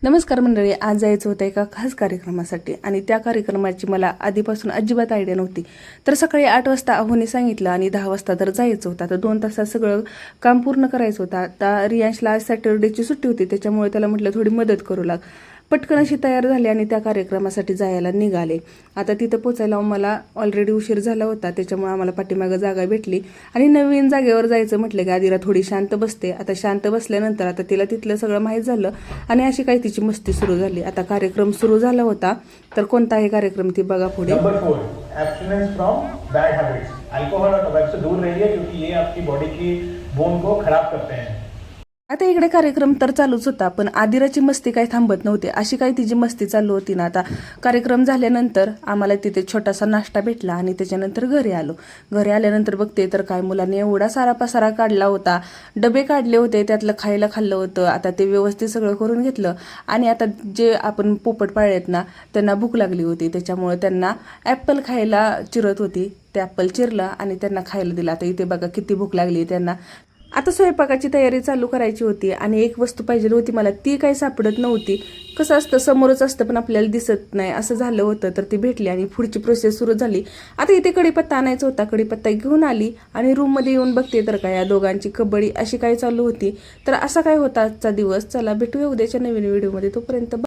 नमस्कार मंडळी, आज जायचं होतं एका खास कार्यक्रमासाठी आणि त्या कार्यक्रमाची मला आधीपासून अजिबात आयडिया नव्हती. तर सकाळी 8 वाजता अहोने सांगितलं आणि 10 वाजता तर जायचं होतं. तर 2 तासात सगळं काम पूर्ण करायचं होतं. आता रियांशला आज सॅटर्डेची सुट्टी होती, त्याच्यामुळे त्याला म्हटलं थोडी मदत करू लाग. पटकन अशी तयार झाली आणि त्या कार्यक्रमासाठी जायला निघाले. आता तिथं पोचायला मला ऑलरेडी उशीर झाला होता, त्याच्यामुळे आम्हाला पाठीमागं जागा भेटली आणि नवीन जागेवर जायचं म्हटलं की आधीला थोडी शांत बसते. आता शांत बसल्यानंतर आता तिला तिथलं सगळं माहीत झालं आणि अशी काही तिची मस्ती सुरू झाली. आता कार्यक्रम सुरू झाला होता. तर कोणता आहे कार्यक्रम ती बघा पुढे. Number 4, abstinence from bad habits. Alcohol और टबैको से दूर रहिए क्योंकि ये आपकी बॉडी की बोन को खराब करते हैं। आता इकडे कार्यक्रम तर चालूच होता, पण आदिराची मस्ती काही थांबत नव्हती. अशी काही तिची मस्ती चालू होती ना. आता कार्यक्रम झाल्यानंतर आम्हाला तिथे छोटासा नाश्ता भेटला आणि त्याच्यानंतर घरी आलो. घरी आल्यानंतर बघते तर काय मुलांनी एवढा सारा पसारा काढला होता, डबे काढले होते, त्यातलं खायला खाल्लं होतं. आता ते व्यवस्थित सगळं करून घेतलं आणि आता जे आपण पोपट पाळले आहेत ना, त्यांना भूक लागली होती, त्याच्यामुळे त्यांना ॲपल खायला चिरत होती. ते ॲपल चिरलं आणि त्यांना खायला दिलं. आता इथे बघा किती भूक लागली त्यांना. आता स्वयंपाकाची तयारी चालू करायची होती आणि एक वस्तू पाहिजे होती मला, ती काही सापडत नव्हती. कसं असतं, समोरच असतं पण आपल्याला दिसत नाही, असं झालं होतं. तर ती भेटली आणि पुढची प्रोसेस सुरू झाली. आता इथे कढीपत्ता आणायचा होता, कढीपत्ता घेऊन आली आणि रूममध्ये येऊन बघते तर काय या दोघांची कबड्डी अशी काय चालू होती. तर असा काय होता आजचा दिवस. चला भेटूया उद्याच्या नवीन व्हिडिओमध्ये, तोपर्यंत